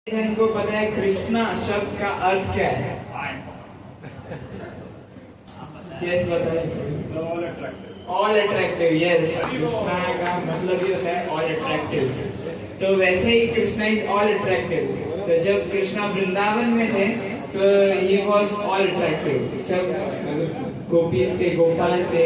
इनको पता है कृष्णा शब्द का अर्थ क्या है? यस बताइए। All attractive. यस, कृष्णा का मतलब ही होता है ऑल अट्रैक्टिव। तो वैसे ही कृष्णा इज ऑल अट्रैक्टिव। तो जब कृष्णा वृंदावन में थे तो ही वॉज ऑल अट्रैक्टिव। सब गोपीज थे, गोपाल थे।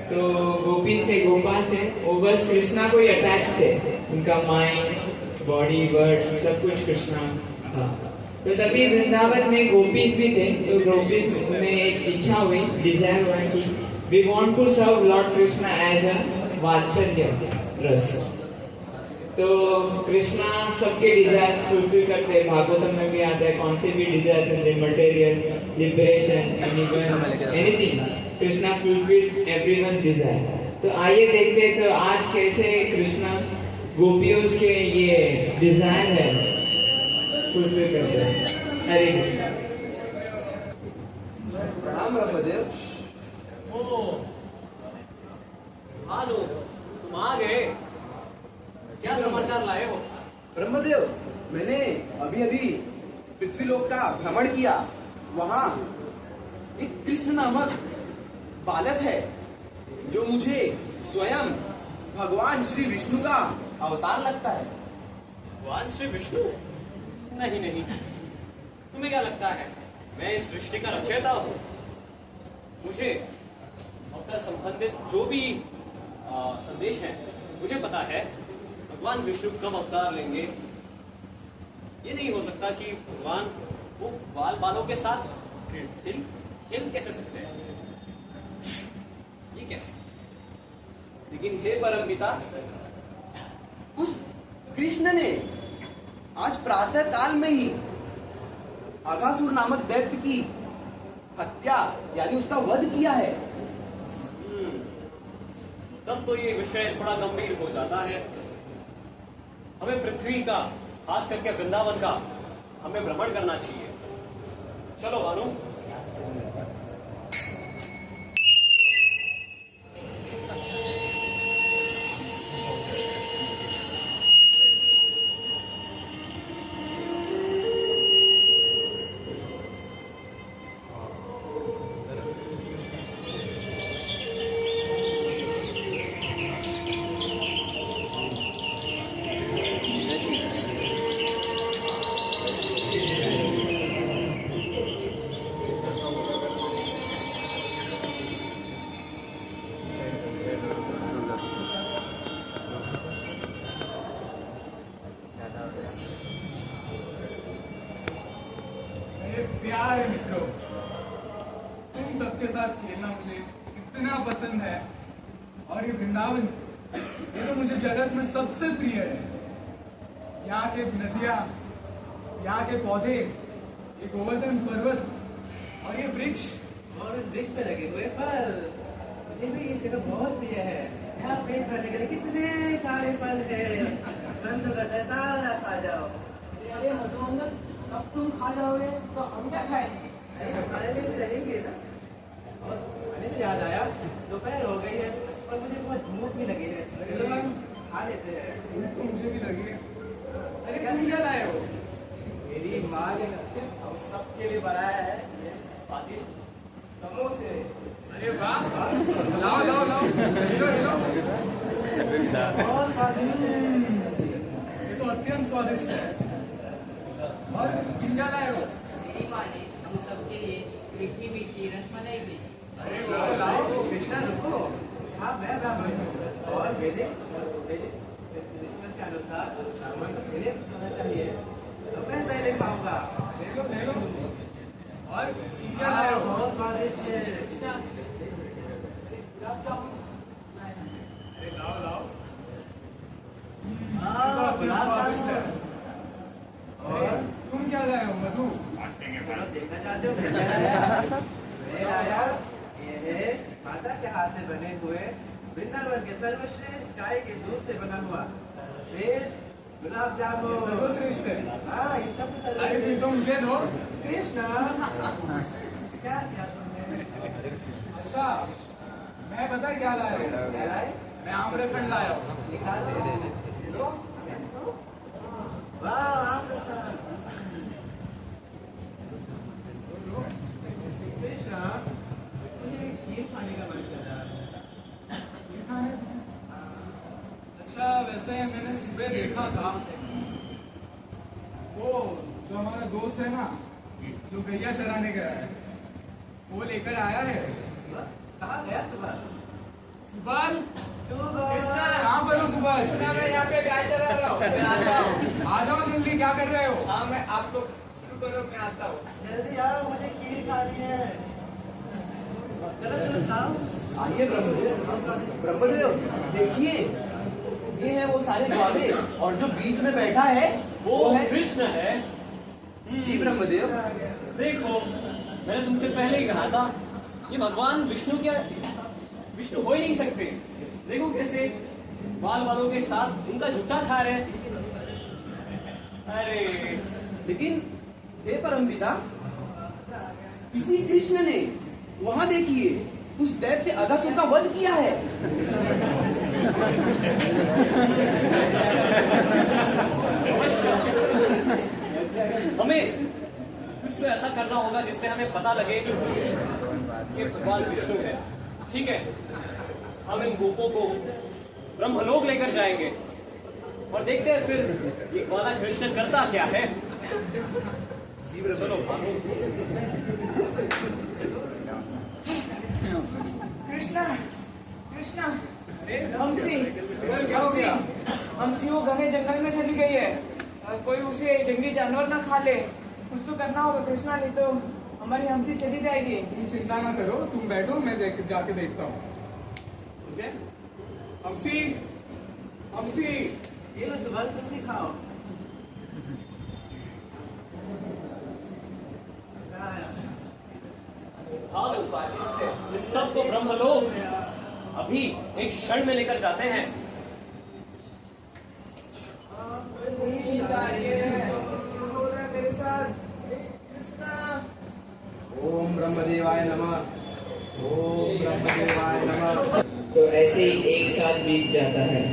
तो गोपीज थे, गोपाल थे, वो बस कृष्णा को ही अटैच थे। उनका माइंड, बॉडी, वर्ड सब कुछ कृष्णा था। तो तभी वृंदावन में गोपीज भी थे। तो गोपीज में एक इच्छा हुई, डिजायर हुआ कि we want to serve lord Krishna as a वात्सल्य रस। तो कृष्णा सबके डिजायर्स फुलफिल करते हैं। भागवतम में भी आता है कौन से भी डिजायर्स हैं, material, liberation, anything, Krishna fulfils everyone's desire. तो आइए देखते हैं तो आज कैसे कृष्णा गोपियों के ये डिजायर है फुलफिल करते हैं। हरे कृष्णा। राम ब्रह्मदेव। हेलो, तुम आ गए? क्या समाचार लाए हो? ब्रह्मदेव, मैंने अभी अभी पृथ्वीलोक का भ्रमण किया। वहाँ एक कृष्ण नामक बालक है जो मुझे स्वयं भगवान श्री विष्णु का अवतार लगता है। भगवान श्री विष्णु? नहीं नहीं, तुम्हें क्या लगता है मैं इस सृष्टि का रचयिता हूँ? मुझे अवतार संबंधित जो भी संदेश है मुझे पता है। भगवान विष्णु कब अवतार लेंगे ये नहीं हो सकता कि भगवान वो बालों के साथ खेल कैसे सकते हैं? ये कैसे? लेकिन हे परम पिता, उस कृष्ण ने आज प्रातः काल में ही अघासुर नामक दैत्य की हत्या यानी उसका वध किया है। तब तो ये विषय थोड़ा गंभीर हो जाता है। हमें पृथ्वी का, खास करके वृंदावन का, हमें भ्रमण करना चाहिए। चलो भानु। प्यार है मित्रों, तुम सबके साथ खेलना मुझे इतना पसंद है। और ये वृंदावन, ये तो मुझे जगत में सबसे प्रिय है। यहाँ के नदियाँ, यहाँ के पौधे, ये गोवर्धन पर्वत और ये वृक्ष और वृक्ष पे लगे हुए फल, मुझे भी ये जगह बहुत प्रिय है। यहाँ पेट भरने के लिए कितने सारे फल है। मन तो करता है सारा खा जाओ। अरे मधुमंगल, सब तुम खा जाओगे तो हम क्या खाएंगे? अरे खाने लिए लगेंगे ना। और खाने से याद आया, दोपहर हो गई है और मुझे बहुत भूख भी लगी है। चलो हम खा लेते हैं। भूख तो मुझे भी लगी है। अरे तुम क्या लाए हो? मेरी माँ ने हम सबके लिए बनाया है ये स्वादिष्ट समोसे। अरे वाह, लाओ लाओ लाओ, लो। बहुत स्वादिष्ट है। ये तो अत्यंत स्वादिष्ट है। और तुम क्या लाए हो? मेरी माँ ने हम सबके लिए मीठी मीठी रसमलाई भेजी। अरे लाओ लाओ। कृष्णा रुको, हाँ मैं और क्रिसमस के अनुसार सामान तो पहले खाना चाहिए, तो मैं पहले खाऊंगा। ले लो। और तुम क्या लाए हो? बहुत स्वादिष्ट है। अरे लाओ। हाँ, अत्यंत स्वादिष्ट है। और तुम क्या लाए हो मधु? देखना चाहते हो क्या लाया? मैं लाया ये है माता के हाथ से बने हुए वृंदावन के सर्वश्रेष्ठ गाय के दूध से बना हुआ श्रेष्ठ गुलाब जामुन। सर्वश्रेष्ठ है। हाँ, ये सबसे अरे फिर तो मुझे दो। कृष्णा क्या किया तुमने? अच्छा, मैं पता क्या लाया हूँ? क्या लाए? मैं आम्रखंड लाया हूँ। दिखा दे। लो। वाह, आम्रखंड। कृष्णा, मुझे खीर खाने का मन कर रहा है। अच्छा, वैसे मैंने सुबह देखा था वो जो हमारा दोस्त है ना, जो गैया चराने गया है, वो लेकर आया है। कहाँ गया सुबह? सुबल, कृष्णा, कहाँ पर हो सुबल? कृष्णा, मैं यहाँ पे गाय चरा रहा हूँ। आ जाओ जल्दी, क्या कर रहे हो? हाँ, मैं आप लोग शुरू करो, मैं आता हूँ। जल्दी आओ, मुझे खीर खानी है। चलो चलो खाओ। आइए ब्रह्मदेव, ब्रह्मदेव देखिए, ये है वो सारे ग्वाले और जो बीच में बैठा है वो है कृष्ण है। जी ब्रह्मदेव। देखो, मैंने तुमसे पहले ही कहा था, ये भगवान विष्णु क्या विष्णु हो ही नहीं सकते। देखो कैसे बाल बालों के साथ उनका झूठा खा रहे हैं। अरे लेकिन हे परमपिता, इसी कृष्ण ने वहां देखिए उस दैत्य अघासुर का वध किया है। हमें कुछ तो ऐसा करना होगा जिससे हमें पता लगे कि भगवान विष्णु है। ठीक है, हम इन गोपों को ब्रह्मलोक लेकर जाएंगे और देखते हैं फिर ये ग्वाला कृष्ण करता क्या है। चलो भागो। कृष्णा, कृष्णा, हंसी, क्या हो गया? हंसी वो घने जंगल में चली गई है। कोई उसे जंगली जानवर ना खा ले। कुछ तो करना होगा कृष्णा, नहीं तो हमारी हंसी चली जाएगी। तुम चिंता ना करो, तुम बैठो, मैं जाके देखता हूँ। ठीक है? हंसी, हंसी, ये लो सुबह कुछ नहीं खाओ। इन सबको ब्रह्मलोक अभी एक क्षण में लेकर जाते हैं। मेरे साथ कृष्णा। ओम ब्रह्मदेवाय नमः। ओम ब्रह्मदेवाय नमः। तो ऐसे ही एक साल बीत जाता है।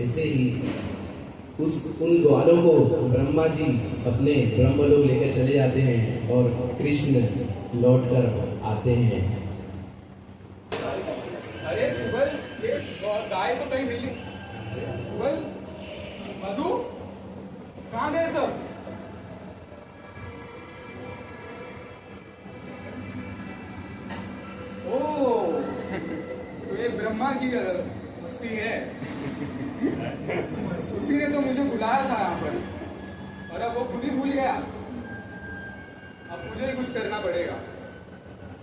ऐसे ही उन ग्वालों को ब्रह्मा जी अपने ब्रह्मलोक लेकर चले जाते हैं और कृष्ण लौटकर आते हैं। अरे सुबल, ये गाय तो कहीं मिली। सुबल, मधु, कहाँ गए सब? ओ, तो ये ब्रह्मा की मस्ती है। उसी ने तो मुझे बुलाया था यहाँ पर, और अब वो खुद ही भूल गया। अब मुझे ही कुछ करना पड़ेगा।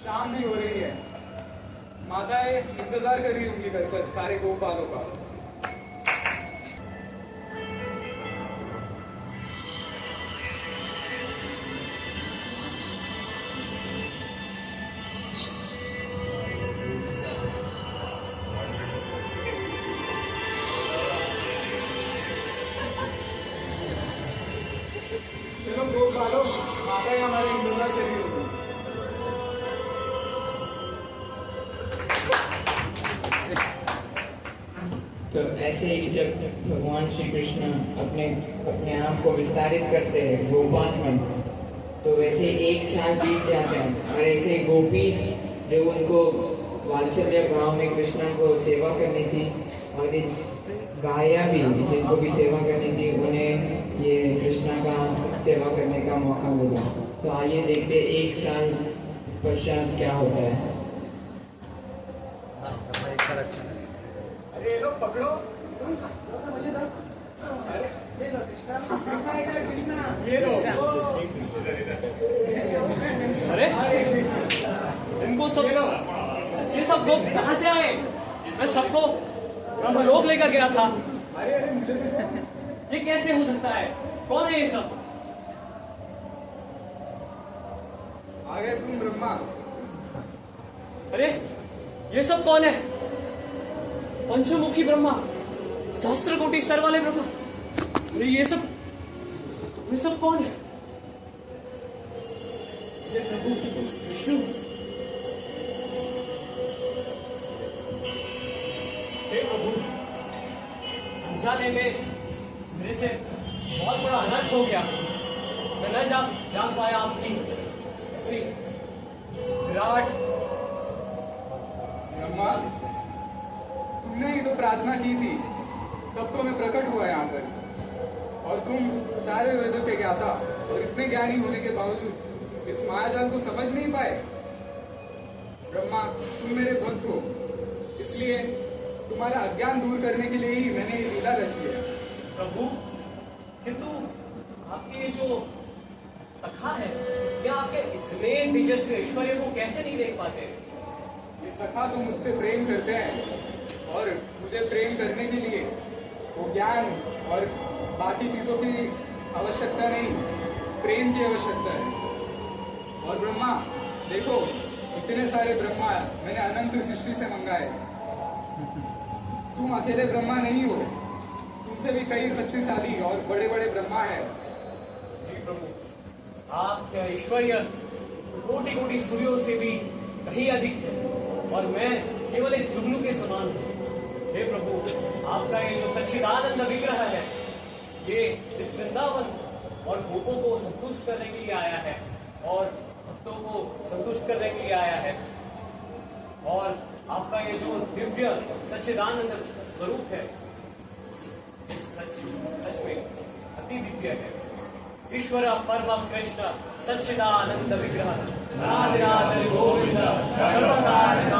शाम भी हो रही है, माताएं इंतजार कर रही होंगी घर पर सारे गोपालों का। चलो गोपालों, माताएं हमारे इंतजार कर रही होंगी। तो ऐसे ही जब भगवान श्री कृष्ण अपने अपने आप को विस्तारित करते हैं गोपास में, तो वैसे एक साल बीत जाता है और ऐसे गोपी जो उनको वात्सल्य भाव में कृष्ण को सेवा करनी थी और गाया भी जिनको भी सेवा करनी थी, उन्हें ये कृष्ण का सेवा करने का मौका मिला। तो आइए देखते एक साल पश्चात क्या होता है। अरे ये लोग पकड़ो। अरे ये लो कृष्णा। कृष्णा इधर, कृष्णा। ये लो। अरे इनको सब ये सब लोग कहाँ से आए? मैं सबको ब्रह्मलोक लेकर गया था। अरे अरे मुझे देखो। ये कैसे हो सकता है? कौन है ये सब? आ गए तुम ब्रह्मा। अरे ये सब कौन है? पंचमुखी ब्रह्मा, सहस्त्र कोटि सर वाले ब्रह्मा। अरे ये सब कौन है? ये प्रभु विष्णु, जाने में मेरे से बहुत बड़ा अनर्थ हो गया। मैं न जान पाया आपकी ऐसी विराट। ब्रह्मा, तुमने ही तो प्रार्थना की थी, तब तो मैं प्रकट हुआ यहाँ पर। और तुम चारों वेदों के ज्ञाता और इतने ज्ञानी होने के बावजूद इस मायाजाल को समझ नहीं पाए। ब्रह्मा, तुम मेरे भक्त हो, इसलिए तुम्हारा अज्ञान दूर करने के लिए ही मैंने ये लीला रची है। प्रभु, किंतु आपके ये जो सखा है, क्या आपके इतने तेजस्वी ऐश्वर्य को कैसे नहीं देख पाते? ये सखा तो मुझसे प्रेम करते हैं और मुझे प्रेम करने के लिए वो ज्ञान और बाकी चीजों की आवश्यकता नहीं, प्रेम की आवश्यकता है। और ब्रह्मा देखो, इतने सारे ब्रह्मा मैंने अनंत सृष्टि से मंगाए। तुम अकेले ब्रह्मा नहीं हो, तुमसे भी कई शक्तिशाली और बड़े बड़े ब्रह्मा है। जी प्रभु, आपका ऐश्वर्य कोटि कोटि सूर्यों से भी कहीं अधिक है और मैं केवल एक जुगनू के समान हूँ। हे प्रभु, आपका ये जो सच्चिदानंद विग्रह है, ये इस वृंदावन और गोपों को संतुष्ट करने के लिए आया है और भक्तों को संतुष्ट करने के लिए आया है। और आपका ये जो दिव्य सच्चिदानंद स्वरूप है, सच में अति दिव्य है। ईश्वर परम कृष्ण सच्चिदानंद विग्रह राधे राधे गोविंद सर्वकारण